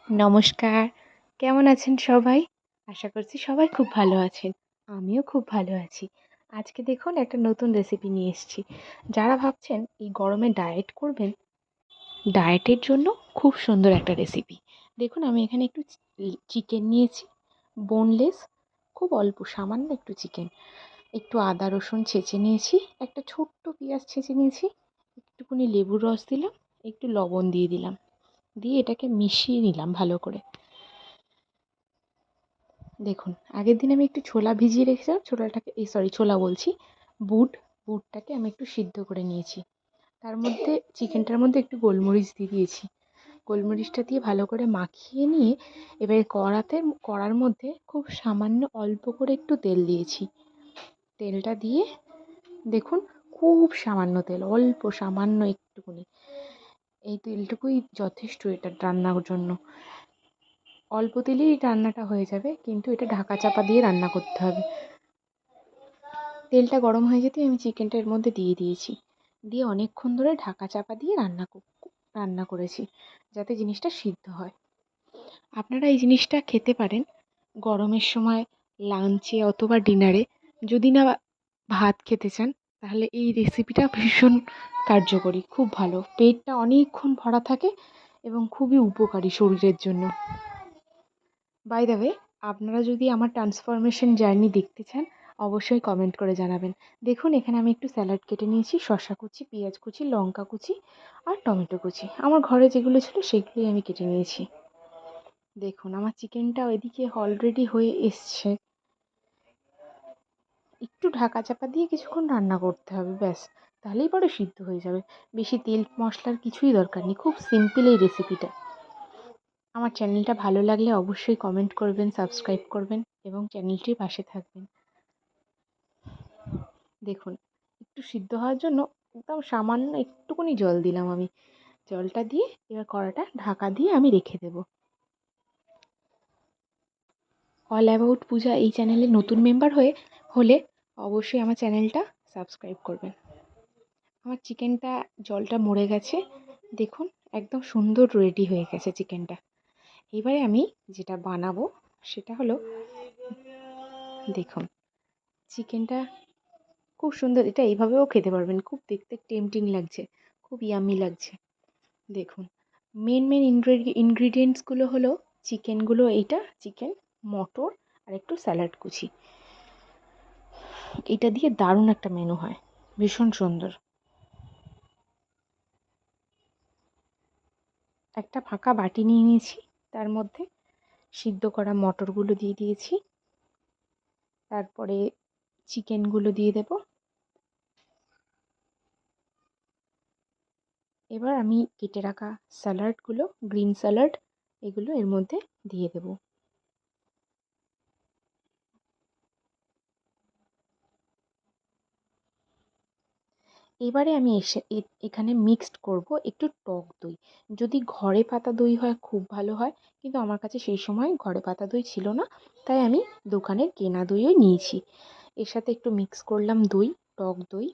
নমস্কার। কেমন আছেন সবাই? আশা করছি সবাই খুব ভালো আছেন। আমিও খুব ভালো আছি। আজকে দেখুন একটা নতুন রেসিপি নিয়ে এসেছি। যারা ভাবছেন এই গরমে ডায়েট করবেন, ডায়েটের জন্য খুব সুন্দর একটা রেসিপি। দেখুন আমি এখানে একটু চিকেন নিয়েছি, বোনলেস, খুব অল্প সামান্য একটু চিকেন। একটু আদা রসুন ছেঁচে নিয়েছি, একটা ছোট্ট পেঁয়াজ ছেঁচে নিয়েছি, একটুখানি লেবুর রস দিলাম, একটু লবণ দিয়ে দিলাম। দিয়ে এটাকে মিশিয়ে নিলাম ভালো করে। দেখুন আগের দিন আমি একটু ছোলা ভিজিয়ে রেখেছিলাম, ছোলা বলছি, বুটটাকে আমি একটু সিদ্ধ করে নিয়েছি। তার মধ্যে চিকেনটার মধ্যে একটু গোলমরিচ দিয়ে দিয়েছি। গোলমরিচটা দিয়ে ভালো করে মাখিয়ে নিয়ে এবারে কড়ার মধ্যে খুব সামান্য অল্প করে একটু তেল দিয়েছি। তেলটা দিয়ে দেখুন খুব সামান্য তেল, অল্প সামান্য একটুকুনি, এই তেলটুকুই যথেষ্ট এটা রান্নার জন্য। অল্প তেলেই রান্নাটা হয়ে যাবে, কিন্তু এটা ঢাকা চাপা দিয়ে রান্না করতে হবে। তেলটা গরম হয়ে যেতেই আমি চিকেনটা এর মধ্যে দিয়ে দিয়েছি। দিয়ে অনেকক্ষণ ধরে ঢাকা চাপা দিয়ে রান্না করেছি, যাতে জিনিসটা সিদ্ধ হয়। আপনারা এই জিনিসটা খেতে পারেন গরমের সময় লাঞ্চে অথবা ডিনারে। যদি না ভাত খেতে চান, তাহলে এই রেসিপিটা ভীষণ কার্যকরী, খুব ভালো। পেটটা অনেকক্ষণ ভরা থাকে এবং খুবই উপকারী শরীরের জন্য। বাই দ্য ওয়ে, আপনারা যদি আমার ট্রান্সফরমেশন জার্নি দেখতে চান, অবশ্যই কমেন্ট করে জানাবেন। দেখুন এখানে আমি একটু স্যালাড কেটে নিয়েছি, শসা কুচি, পেঁয়াজ কুচি, লঙ্কা কুচি আর টমেটো কুচি। আমার ঘরে যেগুলো ছিল সেগুলোই আমি কেটে নিয়েছি। দেখুন আমার চিকেনটা ওইদিকে অলরেডি হয়ে এসছে। একটু ঢাকা চাপা দিয়ে কিছুক্ষণ রান্না করতে হবে, ব্যাস। তাহলেই পরে সিদ্ধ হয়ে যাবে। বেশি তেল মশলার কিছুই দরকার নেই, খুব সিম্পল এই রেসিপিটা। আমার চ্যানেলটা ভালো লাগলে অবশ্যই কমেন্ট করবেন, সাবস্ক্রাইব করবেন এবং চ্যানেলটির পাশে থাকবেন। দেখুন একটু সিদ্ধ হওয়ার জন্য একদম সামান্য একটুকুনি জল দিলাম আমি। জলটা দিয়ে এবার কড়াটা ঢাকা দিয়ে আমি রেখে দেব। অল অ্যাবাউট পূজা এই চ্যানেলে নতুন মেম্বার হলে অবশ্যই আমার চ্যানেলটা সাবস্ক্রাইব করবেন। আমার চিকেনটা জলটা মরে গেছে, দেখুন একদম সুন্দর রেডি হয়ে গেছে চিকেনটা। এবারে আমি যেটা বানাবো সেটা হলো, দেখুন চিকেনটা খুব সুন্দর, এটা এইভাবেও খেতে পারবেন, খুব দেখতে টেম্পটিং লাগছে, খুব ইয়াম্মি লাগছে। দেখুন মেন ইনগ্রিডিয়েন্টসগুলো হলো চিকেন, মটর আর একটু স্যালাড কুচি। এটা দিয়ে দারুণ একটা মেনু হয়, ভীষণ সুন্দর। একটা ফাঁকা বাটি নিয়ে নিয়েছি, তার মধ্যে সিদ্ধ করা মটরগুলো দিয়ে দিয়েছি, তারপরে চিকেনগুলো দিয়ে দেব। এবার আমি কেটে রাখা স্যালাডগুলো, গ্রিন স্যালাড, এগুলো এর মধ্যে দিয়ে দেব। এবারে আমি এখানে মিক্সড করব একটু টক দই। যদি ঘরে পাতা দই হয় খুব ভালো হয়, কিন্তু আমার কাছে সেই সময় ঘরে পাতা দই ছিল না, তাই আমি দোকানের কেনা দইও নিয়েছি। এর সাথে একটু মিক্স করলাম দই, টক দই,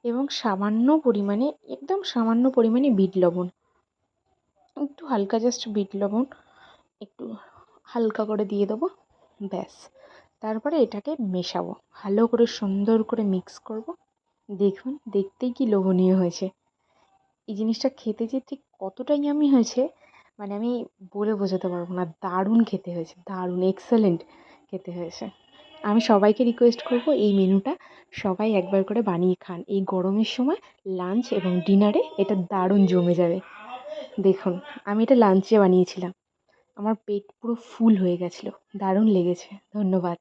এবং একদম সামান্য পরিমাণে বিট লবণ, একটু হালকা জাস্ট বিট লবণ একটু হালকা করে দিয়ে দেবো, ব্যাস। তারপরে এটাকে মেশাবো, ভালো করে সুন্দর করে মিক্স করব। দেখুন দেখতেই কি লোভনীয় হয়েছে। এই জিনিসটা খেতে যে ঠিক কতটা ইয়াম্মি হয়েছে, মানে আমি বলে বোঝাতে পারবো না। দারুণ খেতে হয়েছে, দারুণ এক্সেলেন্ট খেতে হয়েছে। আমি সবাইকে রিকোয়েস্ট করব এই মেনুটা সবাই একবার করে বানিয়ে খান। এই গরমের সময় লাঞ্চ এবং ডিনারে এটা দারুণ জমে যাবে। দেখুন আমি এটা লাঞ্চে বানিয়েছিলাম, আমার পেট পুরো ফুল হয়ে গেছিলো, দারুণ লেগেছে। ধন্যবাদ।